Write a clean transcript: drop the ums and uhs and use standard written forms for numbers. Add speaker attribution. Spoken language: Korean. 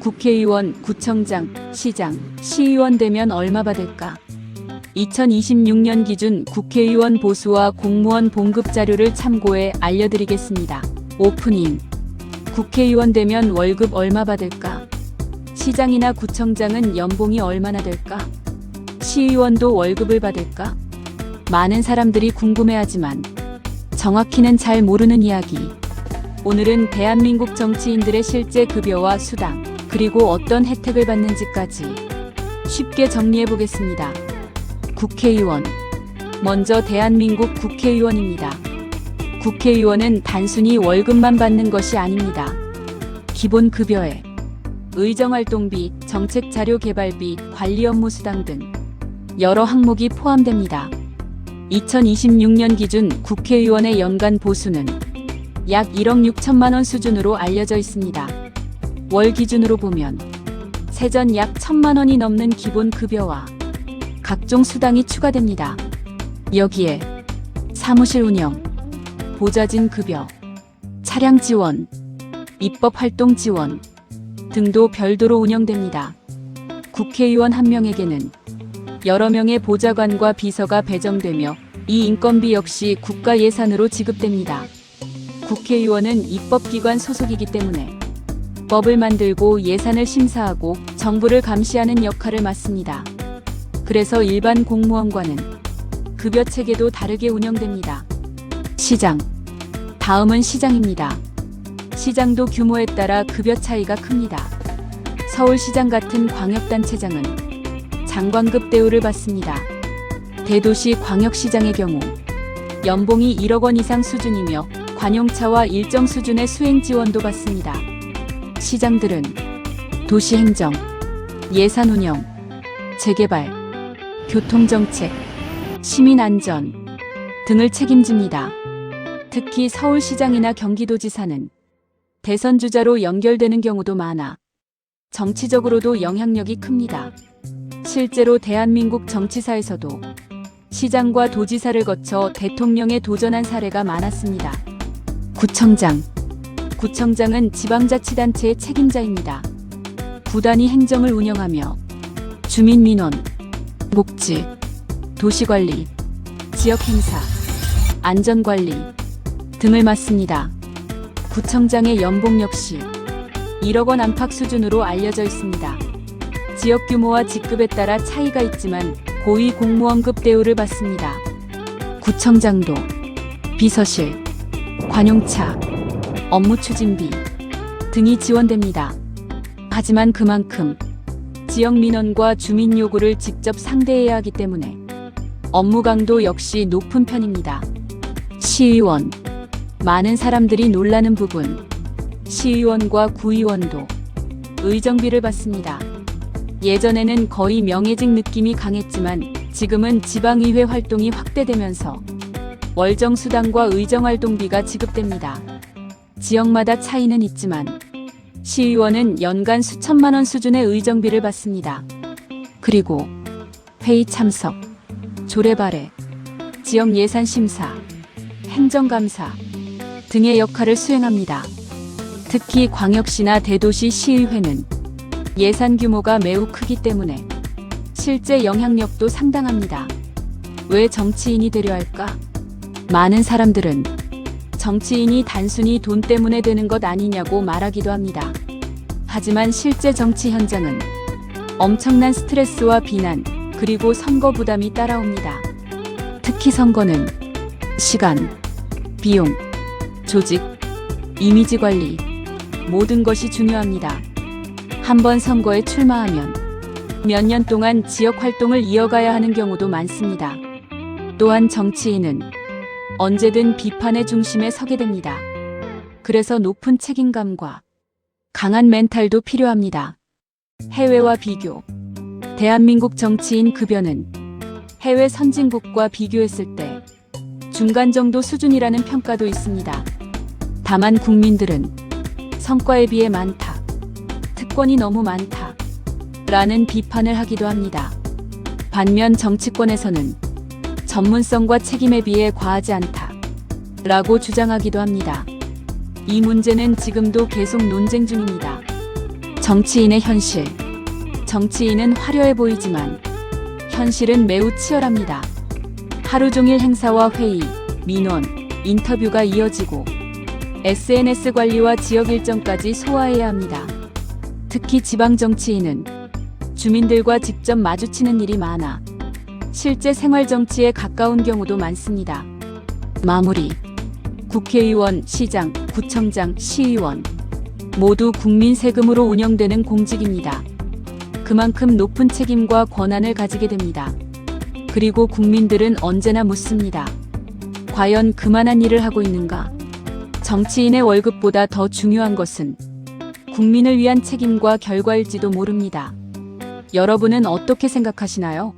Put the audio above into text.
Speaker 1: 국회의원, 구청장, 시장, 시의원 되면 얼마 받을까? 2026년 기준 국회의원 보수와 공무원 봉급 자료를 참고해 알려드리겠습니다. 오프닝. 국회의원 되면 월급 얼마 받을까? 시장이나 구청장은 연봉이 얼마나 될까? 시의원도 월급을 받을까? 많은 사람들이 궁금해하지만 정확히는 잘 모르는 이야기. 오늘은 대한민국 정치인들의 실제 급여와 수당, 그리고 어떤 혜택을 받는지까지 쉽게 정리해 보겠습니다. 국회의원. 먼저 대한민국 국회의원입니다. 국회의원은 단순히 월급만 받는 것이 아닙니다. 기본 급여에 의정활동비, 정책자료 개발비, 관리 업무 수당 등 여러 항목이 포함됩니다. 2026년 기준 국회의원의 연간 보수는 약 1억 6천만 원 수준으로 알려져 있습니다. 월 기준으로 보면 세전 약 1천만 원이 넘는 기본 급여와 각종 수당이 추가됩니다. 여기에 사무실 운영, 보좌진 급여, 차량 지원, 입법 활동 지원 등도 별도로 운영됩니다. 국회의원 한 명에게는 여러 명의 보좌관과 비서가 배정되며 이 인건비 역시 국가 예산으로 지급됩니다. 국회의원은 입법기관 소속이기 때문에 법을 만들고 예산을 심사하고 정부를 감시하는 역할을 맡습니다. 그래서 일반 공무원과는 급여 체계도 다르게 운영됩니다. 시장. 다음은 시장입니다. 시장도 규모에 따라 급여 차이가 큽니다. 서울시장 같은 광역단체장은 장관급 대우를 받습니다. 대도시 광역시장의 경우 연봉이 1억 원 이상 수준이며 관용차와 일정 수준의 수행 지원도 받습니다. 시장들은 도시행정, 예산운영, 재개발, 교통정책, 시민안전 등을 책임집니다. 특히 서울시장이나 경기도지사는 대선 주자로 연결되는 경우도 많아 정치적으로도 영향력이 큽니다. 실제로 대한민국 정치사에서도 시장과 도지사를 거쳐 대통령에 도전한 사례가 많았습니다. 구청장. 구청장은 지방자치단체의 책임자입니다. 구단위 행정을 운영하며 주민민원, 복지, 도시관리, 지역행사, 안전관리 등을 맡습니다. 구청장의 연봉 역시 1억 원 안팎 수준으로 알려져 있습니다. 지역 규모와 직급에 따라 차이가 있지만 고위 공무원급 대우를 받습니다. 구청장도 비서실, 관용차, 업무 추진비 등이 지원됩니다. 하지만 그만큼 지역 민원과 주민 요구를 직접 상대해야 하기 때문에 업무 강도 역시 높은 편입니다. 시의원. 많은 사람들이 놀라는 부분. 시의원과 구의원도 의정비를 받습니다. 예전에는 거의 명예직 느낌이 강했지만 지금은 지방의회 활동이 확대되면서 월정수당과 의정활동비가 지급됩니다. 지역마다 차이는 있지만 시의원은 연간 수천만 원 수준의 의정비를 받습니다. 그리고 회의 참석, 조례 발의, 지역 예산 심사, 행정감사 등의 역할을 수행합니다. 특히 광역시나 대도시 시의회는 예산 규모가 매우 크기 때문에 실제 영향력도 상당합니다. 왜 정치인이 되려 할까? 많은 사람들은 정치인이 단순히 돈 때문에 되는 것 아니냐고 말하기도 합니다. 하지만 실제 정치 현장은 엄청난 스트레스와 비난, 그리고 선거 부담이 따라옵니다. 특히 선거는 시간, 비용, 조직, 이미지 관리, 모든 것이 중요합니다. 한번 선거에 출마하면 몇 년 동안 지역 활동을 이어가야 하는 경우도 많습니다. 또한 정치인은 언제든 비판의 중심에 서게 됩니다. 그래서 높은 책임감과 강한 멘탈도 필요합니다. 해외와 비교. 대한민국 정치인 급여는 해외 선진국과 비교했을 때 중간 정도 수준이라는 평가도 있습니다. 다만 국민들은 성과에 비해 많다, 특권이 너무 많다 라는 비판을 하기도 합니다. 반면 정치권에서는 전문성과 책임에 비해 과하지 않다 라고 주장하기도 합니다. 이 문제는 지금도 계속 논쟁 중입니다. 정치인의 현실. 정치인은 화려해 보이지만 현실은 매우 치열합니다. 하루 종일 행사와 회의, 민원, 인터뷰가 이어지고 SNS 관리와 지역 일정까지 소화해야 합니다. 특히 지방 정치인은 주민들과 직접 마주치는 일이 많아 실제 생활 정치에 가까운 경우도 많습니다. 마무리. 국회의원, 시장, 구청장, 시의원 모두 국민 세금으로 운영되는 공직입니다. 그만큼 높은 책임과 권한을 가지게 됩니다. 그리고 국민들은 언제나 묻습니다. 과연 그만한 일을 하고 있는가? 정치인의 월급보다 더 중요한 것은 국민을 위한 책임과 결과일지도 모릅니다. 여러분은 어떻게 생각하시나요?